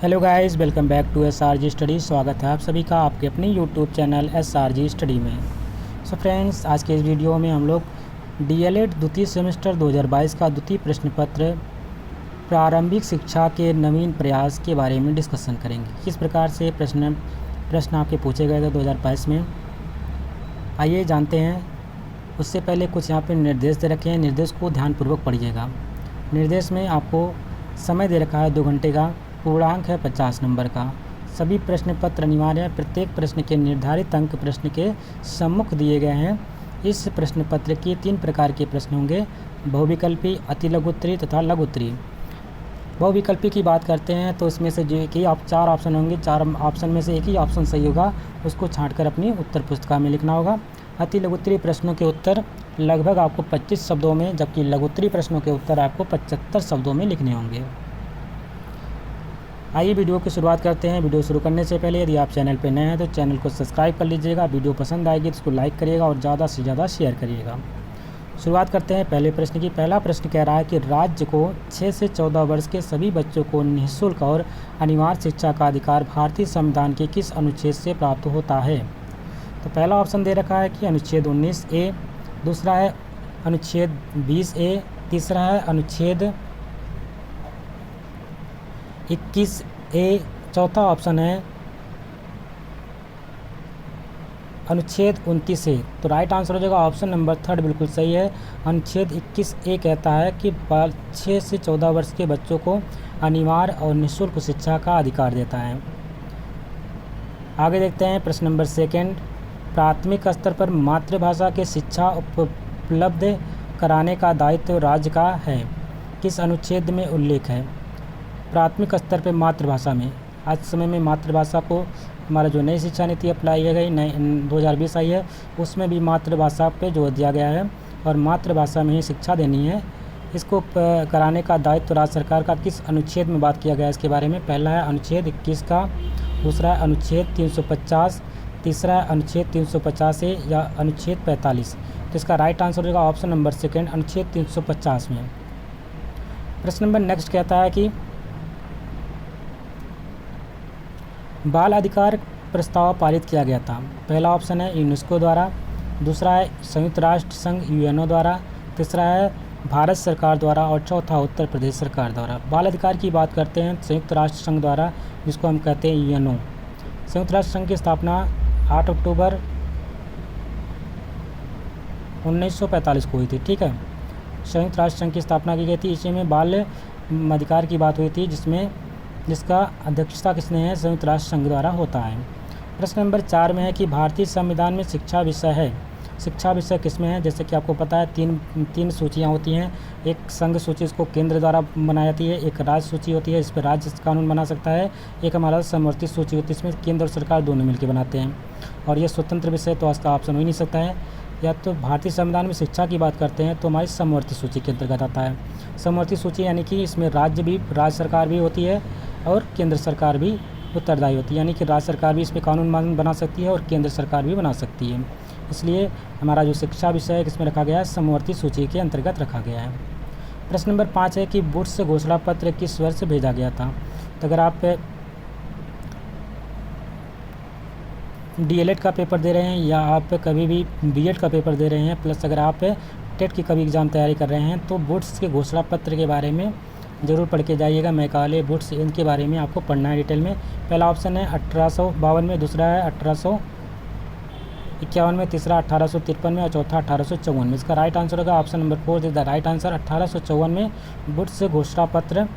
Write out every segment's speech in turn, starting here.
Hello guys, welcome back to SRG study. स्वागत है आप सभी का आपके अपने यूट्यूब चैनल SRG स्टडी में। सो फ्रेंड्स, आज के इस वीडियो में हम लोग DLED द्वितीय सेमेस्टर 2022 का द्वितीय प्रश्न पत्र प्रारंभिक शिक्षा के नवीन प्रयास के बारे में डिस्कशन करेंगे। किस प्रकार से प्रश्न आपके पूछे गए थे 2022 में, आइए जानते हैं। उससे पहले कुछ यहाँ पे निर्देश दे रखे हैं, निर्देश को ध्यानपूर्वक पढ़िएगा। निर्देश में आपको समय दे रखा है 2 घंटे का, पूर्णांक है 50 नंबर का। सभी प्रश्न पत्र अनिवार्य है। प्रत्येक प्रश्न के निर्धारित अंक प्रश्न के सम्मुख दिए गए हैं। इस प्रश्न पत्र के 3 प्रकार के प्रश्न होंगे: बहुविकल्पी, अतिलघुत्तरी तथा लघुत्तरी। बहुविकल्पी की बात करते हैं तो इसमें से जो एक ही 4 ऑप्शन होंगे, 4 ऑप्शन में से एक ही ऑप्शन सही होगा, उसको छांटकर अपनी उत्तर पुस्तिका में लिखना होगा। अतिलघुत्तरी प्रश्नों के उत्तर लगभग आपको 25 शब्दों में, जबकि लघुत्तरी प्रश्नों के उत्तर आपको 75 शब्दों में लिखने होंगे। आइए वीडियो की शुरुआत करते हैं। वीडियो शुरू करने से पहले यदि आप चैनल पर नए हैं तो चैनल को सब्सक्राइब कर लीजिएगा। वीडियो पसंद आएगी तो उसको लाइक करिएगा और ज़्यादा से ज़्यादा शेयर करिएगा। शुरुआत करते हैं पहले प्रश्न की। पहला प्रश्न कह रहा है कि राज्य को 6 से 14 वर्ष के सभी बच्चों को निःशुल्क और अनिवार्य शिक्षा का अधिकार भारतीय संविधान के किस अनुच्छेद से प्राप्त होता है? तो पहला ऑप्शन दे रखा है कि अनुच्छेद 19A, दूसरा है अनुच्छेद 20A, तीसरा है अनुच्छेद 21A, चौथा ऑप्शन है अनुच्छेद 29A। तो राइट आंसर हो जाएगा ऑप्शन नंबर 3 बिल्कुल सही है। अनुच्छेद 21A कहता है कि 6 से 14 वर्ष के बच्चों को अनिवार्य और निःशुल्क शिक्षा का अधिकार देता है। आगे देखते हैं प्रश्न नंबर 2। प्राथमिक स्तर पर मातृभाषा के शिक्षा उपलब्ध कराने का दायित्व राज्य का है, किस अनुच्छेद में उल्लेख है? प्राथमिक स्तर पर मातृभाषा में, आज समय में मातृभाषा को हमारा जो नई शिक्षा नीति अप्लाई की गई 2020 आई है, उसमें भी मातृभाषा पे जोर दिया गया है और मातृभाषा में ही शिक्षा देनी है। इसको कराने का दायित्व राज्य सरकार का किस अनुच्छेद में बात किया गया है इसके बारे में? पहला है अनुच्छेद 21 का, दूसरा है अनुच्छेद 350, तीसरा है अनुच्छेद 350A या अनुच्छेद 45। तो इसका राइट आंसर होगा ऑप्शन नंबर 2 अनुच्छेद 350 में। प्रश्न नंबर नेक्स्ट कहता है कि बाल अधिकार प्रस्ताव पारित किया गया था। पहला ऑप्शन है यूनेस्को द्वारा, दूसरा है संयुक्त राष्ट्र संघ UNO द्वारा, तीसरा है भारत सरकार द्वारा और चौथा उत्तर प्रदेश सरकार द्वारा। बाल अधिकार की बात करते हैं संयुक्त राष्ट्र संघ द्वारा, जिसको हम कहते हैं UNO। संयुक्त राष्ट्र संघ की स्थापना 8 अक्टूबर 1945 को हुई थी। ठीक है, संयुक्त राष्ट्र संघ की स्थापना की गई थी। इसी में बाल अधिकार की बात हुई थी, जिसका अध्यक्षता किसने है? संयुक्त राष्ट्र संघ द्वारा होता है। प्रश्न नंबर 4 में है कि भारतीय संविधान में शिक्षा विषय है। शिक्षा विषय किसमें है? जैसे कि आपको पता है तीन सूचियाँ होती हैं। एक संघ सूची, इसको केंद्र द्वारा बनाई जाती है। एक राज्य सूची होती है, इस पर राज्य कानून बना सकता है। एक हमारा समवर्ती सूची होती है, इसमें केंद्र और सरकार दोनों मिलकर बनाते हैं। और ये स्वतंत्र विषय तो इसका ऑप्शन हो ही नहीं सकता है। या तो भारतीय संविधान में शिक्षा की बात करते हैं तो हमारी समवर्ती सूची के अंतर्गत आता है। समवर्ती सूची यानी कि इसमें राज्य सरकार भी होती है और केंद्र सरकार भी उत्तरदायी होती है, यानी कि राज्य सरकार भी इसमें कानून बना सकती है और केंद्र सरकार भी बना सकती है। इसलिए हमारा जो शिक्षा विषय है किसमें रखा गया है? समवर्ती सूची के अंतर्गत रखा गया है। प्रश्न नंबर 5 है कि बुश घोषणा पत्र किस वर्ष भेजा गया था? तो अगर आप DLED का पेपर दे रहे हैं या आप कभी भी BED का पेपर दे रहे हैं, प्लस अगर आप टेट की कभी एग्ज़ाम तैयारी कर रहे हैं, तो बुश के घोषणा पत्र के बारे में ज़रूर पढ़ के जाइएगा। मैकाले, बुश, इनके बारे में आपको पढ़ना है डिटेल में। पहला ऑप्शन है 1852 में, दूसरा है 1851 में, तीसरा 1853 में और चौथा 1854 में। इसका राइट आंसर होगा option number 4 is the right answer. 1854 में बुश घोषणा पत्र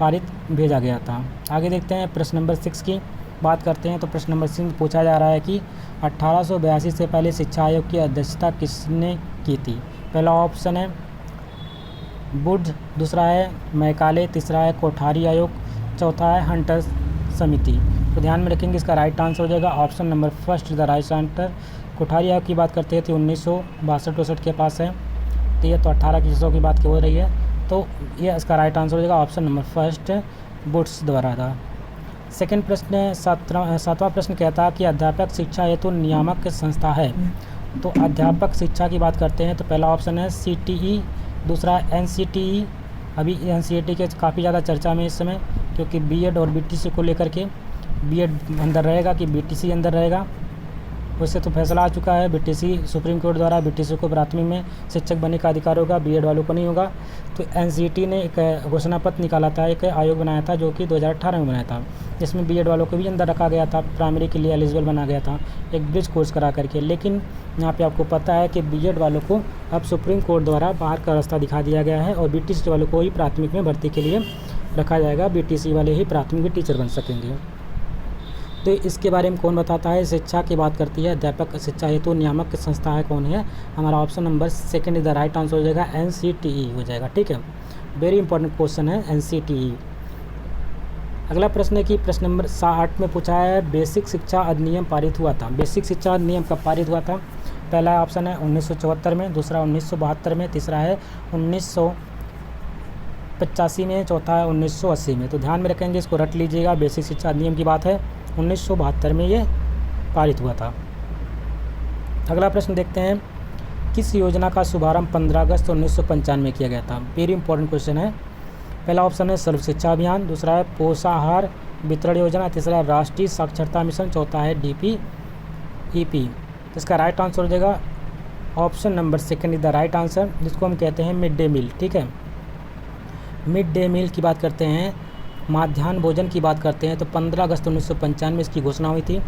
पारित भेजा गया था। आगे देखते हैं प्रश्न नंबर 6 की बात करते हैं। तो प्रश्न नंबर 6 पूछा जा रहा है कि 1882 से पहले शिक्षा आयोग की अध्यक्षता किसने की थी? पहला ऑप्शन है बुश, दूसरा है मैकाले, तीसरा है कोठारी आयोग, चौथा है हंटर समिति। तो ध्यान में रखेंगे, इसका राइट आंसर हो जाएगा option number 1 the right answer. Kothari आयोग की बात करते हैं तो 1962-63 के पास है, तो ये तो 1800 की बात हो रही है, तो ये इसका राइट आंसर हो जाएगा ऑप्शन नंबर 1 बुश द्वारा था। सेकंड प्रश्न 7वां प्रश्न कहता है कि अध्यापक शिक्षा हेतु नियामक संस्था है। तो अध्यापक शिक्षा की बात करते हैं तो पहला ऑप्शन है CTE, दूसरा NCTE, अभी NCERT के काफ़ी ज़्यादा चर्चा में इस समय, क्योंकि बीएड और बीटीसी को लेकर के बीएड अंदर रहेगा कि बीटीसी अंदर रहेगा, उससे तो फैसला आ चुका है। बीटीसी सुप्रीम कोर्ट द्वारा बीटीसी को प्राथमिक में शिक्षक बनने का अधिकार होगा, बीएड वालों को नहीं होगा। तो एनसीईटी ने एक घोषणा पत्र निकाला था, एक आयोग बनाया था जो कि 2018 में बनाया था, जिसमें बीएड वालों को भी अंदर रखा गया था, प्राइमरी के लिए एलिजिबल बना गया था एक ब्रिज कोर्स करा करके। लेकिन यहाँ पे आपको पता है कि बीएड वालों को अब सुप्रीम कोर्ट द्वारा बाहर का रास्ता दिखा दिया गया है और बीटीसी वालों को ही प्राथमिक में भर्ती के लिए रखा जाएगा, बीटीसी वाले ही प्राथमिक में टीचर बन सकेंगे। तो इसके बारे में कौन बताता है? शिक्षा की बात करती है अध्यापक शिक्षा हेतु नियामक संस्था है, कौन है? हमारा option number second is the right answer हो जाएगा, एनसीटीई हो जाएगा। ठीक है, वेरी इंपॉर्टेंट क्वेश्चन है एनसीटीई। अगला प्रश्न है कि प्रश्न नंबर 8 में पूछा है बेसिक शिक्षा अधिनियम पारित हुआ था। बेसिक शिक्षा अधिनियम कब पारित हुआ था? पहला ऑप्शन है 1974 में, दूसरा 1972 में, तीसरा है 1985 में, चौथा है 1980 में। तो ध्यान में रखेंगे, इसको रट लीजिएगा। बेसिक शिक्षा अधिनियम की बात है 1972 में ये पारित हुआ था। अगला प्रश्न देखते हैं, किस योजना का शुभारंभ 15 अगस्त 1995 में किया गया था? वेरी इंपॉर्टेंट क्वेश्चन है। पहला ऑप्शन है सर्व शिक्षा अभियान, दूसरा है पोषाहार वितरण योजना, तीसरा है राष्ट्रीय साक्षरता मिशन, चौथा है DPEP। इसका राइट आंसर हो जाएगा option number second is the right answer, जिसको हम कहते हैं मिड डे मील। ठीक है, मिड डे मील की बात करते हैं, माध्याह्न भोजन की बात करते हैं, तो 15 अगस्त 1995 में इसकी घोषणा हुई थी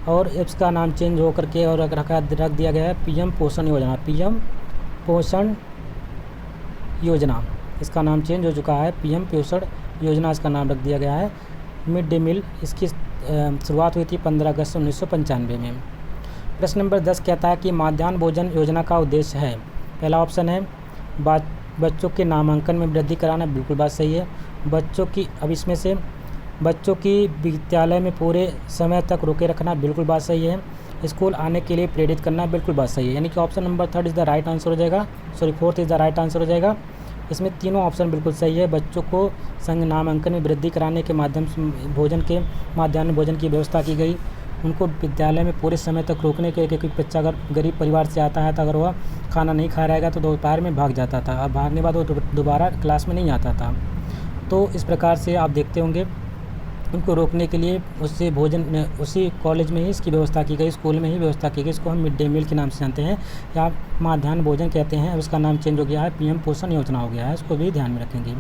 और इसका नाम चेंज हो करके और रख दिया गया है पीएम पोषण योजना। पीएम पोषण योजना इसका नाम चेंज हो चुका है, पीएम पोषण योजना इसका नाम रख दिया गया है। मिड डे मील इसकी शुरुआत हुई थी 15 अगस्त 1995 में। प्रश्न नंबर 10 कहता है कि माध्याह्न भोजन योजना का उद्देश्य है। पहला ऑप्शन है बच्चों के नामांकन में वृद्धि कराना, बिल्कुल बात सही है। बच्चों की अब इसमें से बच्चों की विद्यालय में पूरे समय तक रोके रखना, बिल्कुल बात सही है। स्कूल आने के लिए प्रेरित करना, बिल्कुल बात सही है। यानी कि option number 3 is the right answer हो जाएगा, sorry 4th is the right answer हो जाएगा। इसमें तीनों ऑप्शन बिल्कुल सही है। बच्चों को संग नामांकन में वृद्धि कराने के माध्यम से माध्याह्न भोजन की व्यवस्था की गई। उनको विद्यालय में पूरे समय तक रोकने के लिए, क्योंकि बच्चा अगर गरीब परिवार से आता है तो अगर वह खाना नहीं खा रहेगा तो दोपहर में भाग जाता था, और भागने के बाद वो दोबारा क्लास में नहीं आता था। तो इस प्रकार से आप देखते होंगे उनको रोकने के लिए उससे भोजन उसी कॉलेज में ही इसकी व्यवस्था की गई, स्कूल में ही व्यवस्था की गई। इसको हम मिड डे मील के नाम से जानते हैं या माध्याह्न भोजन कहते हैं। अब इसका नाम चेंज हो गया है, पीएम पोषण योजना हो गया है, इसको भी ध्यान में रखेंगे।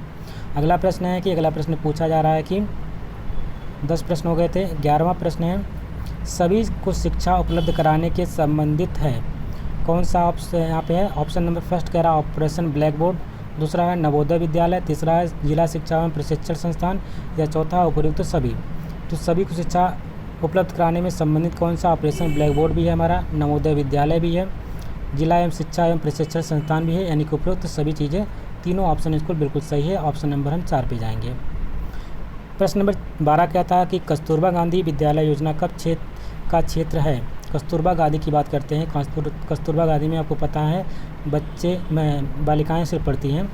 अगला प्रश्न है कि अगला प्रश्न पूछा जा रहा है कि 10 प्रश्न हो गए थे, 11वां प्रश्न है सभी को शिक्षा उपलब्ध कराने के संबंधित है। कौन सा ऑप्शन यहाँ पे है? ऑप्शन नंबर फर्स्ट कह रहा है ऑपरेशन ब्लैक बोर्ड, दूसरा है नवोदय विद्यालय, तीसरा है जिला शिक्षा एवं प्रशिक्षण संस्थान, या चौथा उपयुक्त सभी। तो सभी को शिक्षा उपलब्ध कराने में संबंधित कौन सा? ऑपरेशन ब्लैक बोर्ड भी है हमारा, नवोदय विद्यालय भी है, जिला एवं शिक्षा एवं प्रशिक्षण संस्थान भी है, यानी कि उपयुक्त सभी चीज़ें। तीनों ऑप्शन इसको बिल्कुल सही है। ऑप्शन नंबर हम 4 पे जाएंगे। प्रश्न नंबर 12 कहता है कि कस्तूरबा गांधी विद्यालय योजना कब का क्षेत्र है? कस्तूरबा गांधी की बात करते हैं। कस्तूरबा गांधी में आपको पता है बालिकाएं सिर्फ पढ़ती हैं,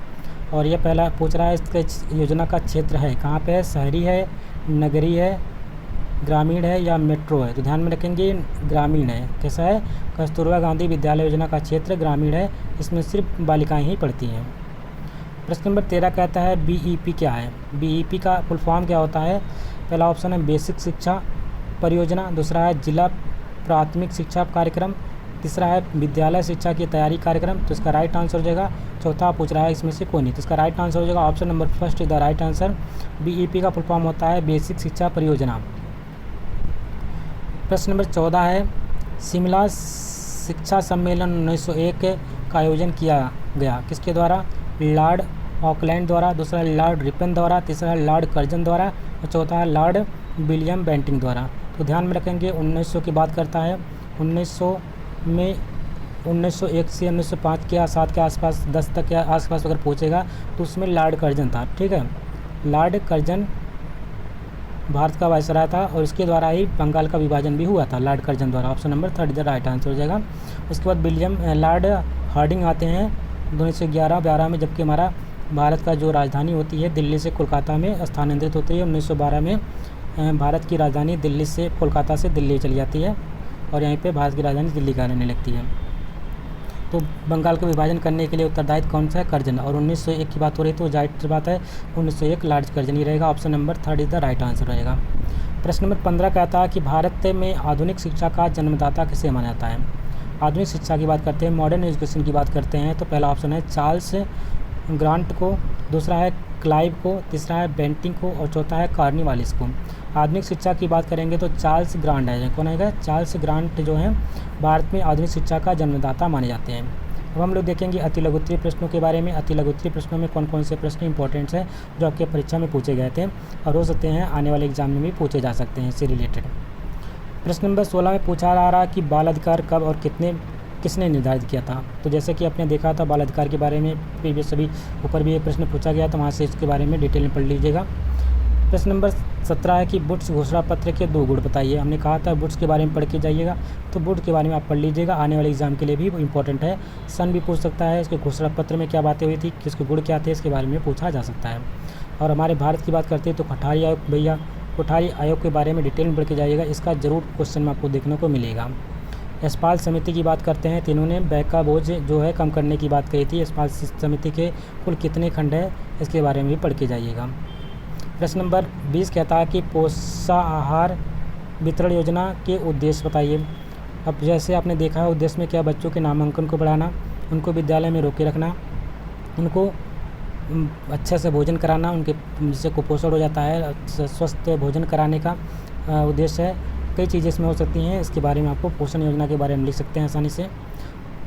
और यह पहला पूछ रहा है इसके योजना का क्षेत्र है कहाँ पे है? शहरी है, नगरी है, ग्रामीण है या मेट्रो है? तो ध्यान में रखेंगे ग्रामीण है। कैसा है? कस्तूरबा गांधी विद्यालय योजना का क्षेत्र ग्रामीण है, इसमें सिर्फ बालिकाएँ ही पढ़ती हैं। प्रश्न नंबर 13 कहता है BEP क्या है? BEP का फुल फॉर्म क्या होता है? पहला ऑप्शन है बेसिक शिक्षा परियोजना, दूसरा है जिला प्राथमिक शिक्षा कार्यक्रम, तीसरा है विद्यालय शिक्षा की तैयारी कार्यक्रम। तो इसका राइट आंसर हो जाएगा, चौथा पूछ रहा है इसमें से कोई नहीं, तो इसका राइट आंसर हो जाएगा option number first is the right answer. BEP का फुल फॉर्म होता है बेसिक शिक्षा परियोजना। प्रश्न नंबर 14 है शिमला शिक्षा सम्मेलन 1901 का आयोजन किया गया किसके द्वारा? लॉर्ड ऑकलैंड द्वारा, दूसरा लॉर्ड रिपन द्वारा, तीसरा लॉर्ड कर्जन द्वारा, और चौथा है लॉर्ड विलियम बेंटिंग द्वारा। तो ध्यान में रखेंगे 1900 की बात करता है। 1900 में 1901 से 1905 के 7 के आसपास 10 तक के आसपास अगर पूछेगा तो उसमें लॉर्ड कर्जन था। ठीक है, लॉर्ड कर्जन भारत का वायसराय था और इसके द्वारा ही बंगाल का विभाजन भी हुआ था, लॉर्ड कर्जन द्वारा। ऑप्शन नंबर 3 राइट आंसर हो जाएगा। उसके बाद लॉर्ड हार्डिंग आते हैं 1911 में, जबकि हमारा भारत का जो राजधानी होती है दिल्ली से कोलकाता में स्थानांतरित होती है। 1912 में भारत की राजधानी दिल्ली से कोलकाता से दिल्ली चली जाती है और यहीं पे भारत की राजधानी दिल्ली का रहने लगती है। तो बंगाल को विभाजन करने के लिए उत्तरदायित्व कौन सा है? करजन। और 1901 की बात हो रही है तो जाहिर बात है 1901 लॉर्ड कर्जन ही रहेगा। Option number 3 is the right answer रहेगा। प्रश्न नंबर 15 कहता है कि भारत में आधुनिक शिक्षा का जन्मदाता किसे माना जाता है? आधुनिक शिक्षा की बात करते हैं, मॉडर्न एजुकेशन की बात करते हैं तो पहला ऑप्शन है चार्ल्स ग्रांट को, दूसरा है क्लाइव को, तीसरा है बेंटिंग को और चौथा है कार्निवालिस को। आधुनिक शिक्षा की बात करेंगे तो चार्ल्स ग्रांट है। कौन आएगा? चार्ल्स ग्रांट जो है भारत में आधुनिक शिक्षा का जन्मदाता माने जाते हैं। अब हम लोग देखेंगे अति लघुत्तरीय प्रश्नों के बारे में। अति लघुत्तरीय प्रश्नों में कौन कौन से प्रश्न इंपॉर्टेंट्स हैं जो आपके परीक्षा में पूछे गए थे और हो सकते हैं आने वाले एग्जाम में भी पूछे जा सकते हैं इससे रिलेटेड। प्रश्न नंबर 16 में पूछा जा रहा है कि बाल अधिकार कब और किसने निर्धारित किया था? तो जैसे कि आपने देखा था बाल अधिकार के बारे में प्रीवियस सभी ऊपर भी एक प्रश्न पूछा गया तो वहाँ से इसके बारे में डिटेल में पढ़ लीजिएगा। प्रश्न नंबर 17 है कि वुड्स घोषणा पत्र के 2 गुण बताइए। हमने कहा था वुड्स के बारे में पढ़ के जाइएगा तो वुड्स के बारे में आप पढ़ लीजिएगा, आने वाले एग्जाम के लिए भी इंपॉर्टेंट है। सन भी पूछ सकता है, इसके घोषणा पत्र में क्या बातें हुई थी, किसके गुण क्या थे, इसके बारे में पूछा जा सकता है। और हमारे भारत की बात करते हैं तो कोठारी आयोग, भैया कोठारी आयोग के बारे में डिटेल में पढ़ के जाइएगा, इसका जरूर क्वेश्चन में आपको देखने को मिलेगा। यशपाल समिति की बात करते हैं तो इन्होंने बैंक का बोझ जो है कम करने की बात कही थी। यशपाल समिति के कुल कितने खंड है, इसके बारे में भी पढ़ के जाइएगा। प्रश्न नंबर 20 कहता है कि पोषाहार वितरण योजना के उद्देश्य बताइए। अब जैसे आपने देखा है उद्देश्य में क्या, बच्चों के नामांकन को बढ़ाना, उनको विद्यालय में रोके रखना, उनको अच्छे से भोजन कराना, उनके जिससे कुपोषण हो जाता है, स्वस्थ भोजन कराने का उद्देश्य है। कई चीज़ें इसमें हो सकती हैं, इसके बारे में आपको पोषण योजना के बारे में लिख सकते हैं आसानी से।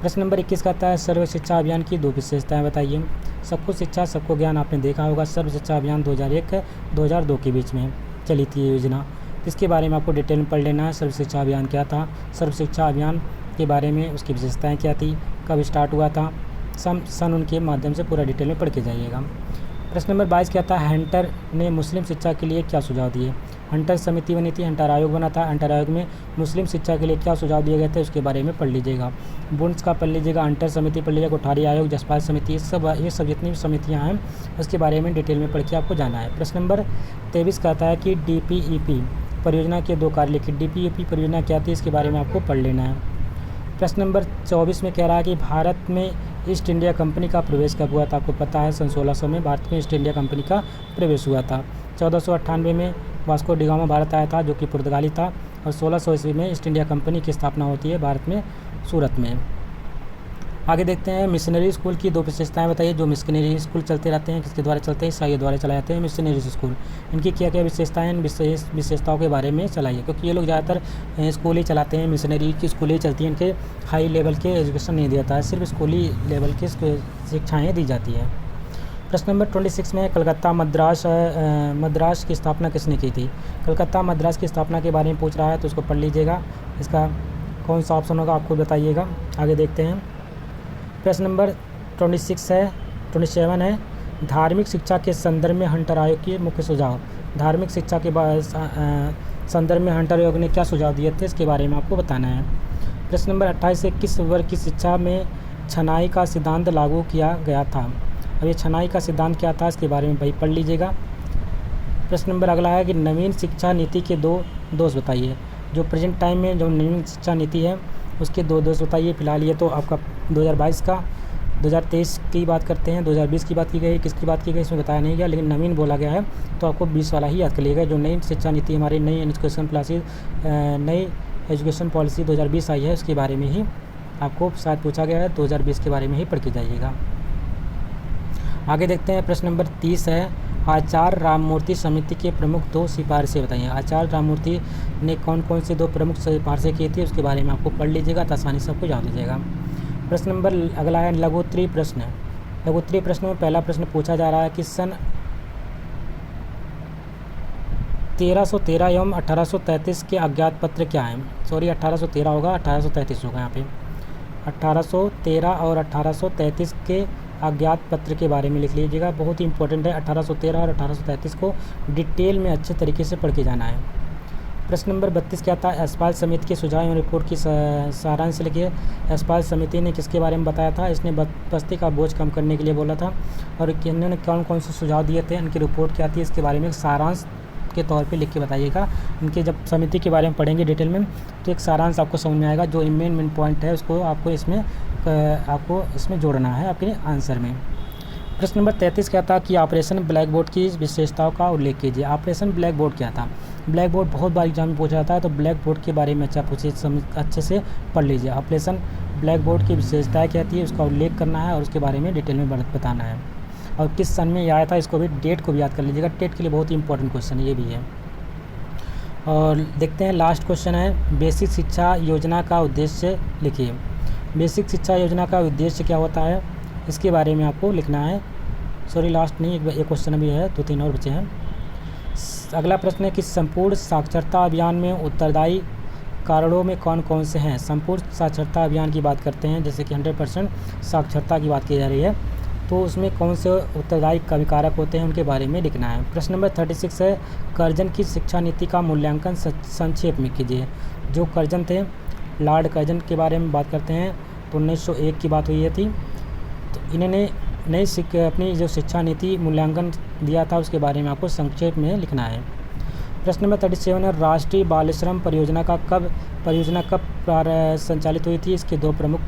प्रश्न नंबर 21 कहता है सर्व शिक्षा अभियान की 2 विशेषताएं बताइए। सबको शिक्षा सबको ज्ञान आपने देखा होगा, सर्व शिक्षा अभियान 2001-2002 के बीच में चली थी ये योजना। इसके बारे में आपको डिटेल में पढ़ लेना है। सर्व शिक्षा अभियान क्या था, सर्व शिक्षा अभियान के बारे में उसकी विशेषताएँ क्या थी, कब स्टार्ट हुआ था, सन उनके माध्यम से पूरा डिटेल में पढ़ के जाइएगा। प्रश्न नंबर 22 कहता है हंटर ने मुस्लिम शिक्षा के लिए क्या सुझाव दिए। हंटर समिति बनी थी, हंटर आयोग बना था, हंटर आयोग में मुस्लिम शिक्षा के लिए क्या सुझाव दिए गए थे उसके बारे में पढ़ लीजिएगा। बुंस का पढ़ लीजिएगा, हंटर समिति पढ़ लीजिएगा, कोठारी आयोग, यशपाल समिति, ये सब जितनी भी समितियाँ हैं उसके बारे में डिटेल में पढ़ के आपको जाना है। प्रश्न नंबर 23 कहता है कि DPEP परियोजना के 2 कार्य लिखिए। DPEP परियोजना क्या थी, इसके बारे में आपको पढ़ लेना है। प्रश्न नंबर 24 में कह रहा है कि भारत में ईस्ट इंडिया कंपनी का प्रवेश कब हुआ था। आपको पता है सन 1600 में भारत में ईस्ट इंडिया कंपनी का प्रवेश हुआ था। 1498 में वास्को डिगामा भारत आया था जो कि पुर्तगाली था, और 1600 ईस्वी में ईस्ट इंडिया कंपनी की स्थापना होती है भारत में, सूरत में। आगे देखते हैं मिशनरी स्कूल की 2 विशेषताएं बताइए। जो मिशनरी स्कूल चलते रहते हैं किसके द्वारा चलते हैं, ईसाइयों द्वारा चलाए जाते हैं मिशनरी स्कूल। इनकी क्या क्या विशेषताएं हैं, विशेषताओं के बारे में चलाइए, क्योंकि ये लोग ज़्यादातर स्कूल ही चलाते हैं, मिशनरी की स्कूल ही चलती हैं, इनके हाई लेवल के एजुकेशन नहीं दिया जाता है, सिर्फ स्कूली लेवल की शिक्षाएँ दी जाती है। प्रश्न नंबर 26 में कलकत्ता मद्रास की स्थापना किसने की थी। कलकत्ता मद्रास की स्थापना के बारे में पूछ रहा है तो उसको पढ़ लीजिएगा, इसका कौन सा ऑप्शन होगा आपको बताइएगा। आगे देखते हैं। प्रश्न नंबर 27 है धार्मिक शिक्षा के संदर्भ में हंटर आयोग के मुख्य सुझाव। धार्मिक शिक्षा के संदर्भ में हंटर आयोग ने क्या सुझाव दिए थे, इसके बारे में आपको बताना है। प्रश्न नंबर 28 है किस वर्ग की शिक्षा में छनाई का सिद्धांत लागू किया गया था। अब ये छनाई का सिद्धांत क्या था, इसके बारे में भाई पढ़ लीजिएगा। प्रश्न नंबर अगला है कि नवीन शिक्षा नीति के 2 दोष बताइए। जो प्रेजेंट टाइम में जो नवीन शिक्षा नीति है उसके 2 दोष बताइए। फिलहाल ये तो आपका 2022 का, 2023 की बात करते हैं, 2020 की बात की गई, किसकी बात की गई इसमें बताया नहीं गया, लेकिन नवीन बोला गया है तो आपको 20 वाला ही याद कर लीजिएगा। जो नई शिक्षा नीति हमारी नई एजुकेशन पॉलिसी 2020 आई है उसके बारे में ही आपको शायद पूछा गया है, 2020 के बारे में ही पढ़ के जाइएगा। आगे देखते हैं। प्रश्न नंबर 30 है आचार्य राममूर्ति समिति के प्रमुख 2 सिफारिशें बताइए। आचार्य राममूर्ति ने कौन कौन से 2 प्रमुख सिफारिशें की थी उसके बारे में आपको पढ़ लीजिएगा तो आसानी से आपको याद हो जाएगा। प्रश्न नंबर अगला है लघुत्तरीय प्रश्न। लघुत्तरीय प्रश्न में पहला प्रश्न पूछा जा रहा है कि सन 1313 एवं 1833 के अज्ञात पत्र क्या हैं। सॉरी 1813 होगा, 1833 होगा यहाँ पे। 1813 और 1833 के अज्ञात पत्र के बारे में लिख लीजिएगा, बहुत ही इंपॉर्टेंट है। 1813 और 1833 को डिटेल में अच्छे तरीके से पढ़ के जाना है। प्रश्न नंबर 32 क्या था यशपाल समिति के सुझाव एवं रिपोर्ट की सारांश लिखिए। यशपाल समिति ने किसके बारे में बताया था, इसने बस्ती का बोझ कम करने के लिए बोला था, और इन्होंने कौन कौन से सुझाव दिए थे, इनकी रिपोर्ट क्या थी, इसके बारे में सारांश के तौर पे लिख के बताइएगा। इनके जब समिति के बारे में पढ़ेंगे डिटेल में तो एक सारांश आपको समझ में आएगा, जो मेन पॉइंट है उसको आपको इसमें जोड़ना है आपके आंसर में। प्रश्न नंबर 33 क्या था कि ऑपरेशन ब्लैक बोर्ड की विशेषताओं का उल्लेख कीजिए। ऑपरेशन ब्लैक बोर्ड क्या था? ब्लैक बोर्ड बहुत बार एग्जाम में पूछा जाता है, तो ब्लैक बोर्ड के बारे में अच्छे से पढ़ लीजिए। ऑपरेशन ब्लैक बोर्ड की विशेषताएं क्या थी उसका उल्लेख करना है और उसके बारे में डिटेल में बताना है, और किस सन में आया था इसको भी, डेट को भी याद कर लीजिएगा। टेट के लिए बहुत ही इंपॉर्टेंट क्वेश्चन ये भी है। और देखते हैं लास्ट क्वेश्चन है, बेसिक शिक्षा योजना का उद्देश्य लिखिए। बेसिक शिक्षा योजना का उद्देश्य क्या होता है इसके बारे में आपको लिखना है। सॉरी लास्ट नहीं, एक क्वेश्चन अभी है, 2-3 और बचे हैं। अगला प्रश्न है कि संपूर्ण साक्षरता अभियान में उत्तरदायी कारणों में कौन कौन से हैं। संपूर्ण साक्षरता अभियान की बात करते हैं, जैसे कि 100% साक्षरता की बात की जा रही है, तो उसमें कौन से उत्तरदायी कारक होते हैं उनके बारे में लिखना है। प्रश्न नंबर 36 है, कर्जन की शिक्षा नीति का मूल्यांकन संक्षेप में कीजिए। जो कर्जन थे, लॉर्ड कर्जन के बारे में बात करते हैं, तो 1901 की बात हुई थी। तो इन्होंने अपनी जो शिक्षा नीति मूल्यांकन दिया था उसके बारे में आपको संक्षेप में लिखना है। प्रश्न नंबर 37 है, राष्ट्रीय बाल श्रम परियोजना कब संचालित हुई थी? इसके 2 प्रमुख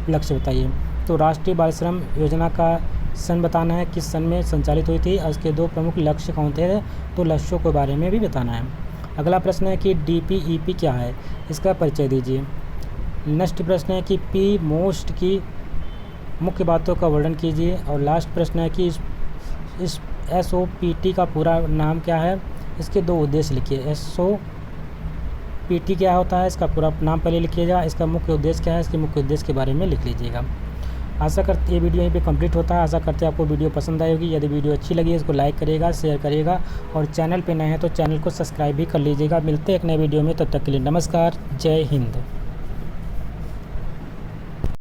लक्ष्य बताइए। तो राष्ट्रीय बाल श्रम योजना का सन बताना है, किस सन में संचालित हुई थी, और इसके 2 प्रमुख लक्ष्य कौन थे, तो लक्ष्यों के बारे में भी बताना है। अगला प्रश्न है कि DPEP क्या है, इसका परिचय दीजिए। नेक्स्ट प्रश्न है कि पी मोस्ट की मुख्य बातों का वर्णन कीजिए। और लास्ट प्रश्न है कि इस SOPT का पूरा नाम क्या है, इसके 2 उद्देश्य लिखिए। SOPT क्या होता है, इसका पूरा नाम पहले लिखिएगा, इसका मुख्य उद्देश्य क्या है, इसके मुख्य उद्देश्य के बारे में लिख लीजिएगा। आशा करते ये वीडियो यहीं पे कंप्लीट होता है। आशा करते हैं आपको वीडियो पसंद आई होगी। यदि वीडियो अच्छी लगी इसको लाइक करिएगा, शेयर करिएगा, और चैनल पे नए हैं तो चैनल को सब्सक्राइब भी कर लीजिएगा। मिलते हैं एक नए वीडियो में, तब तक के लिए नमस्कार, जय हिंद।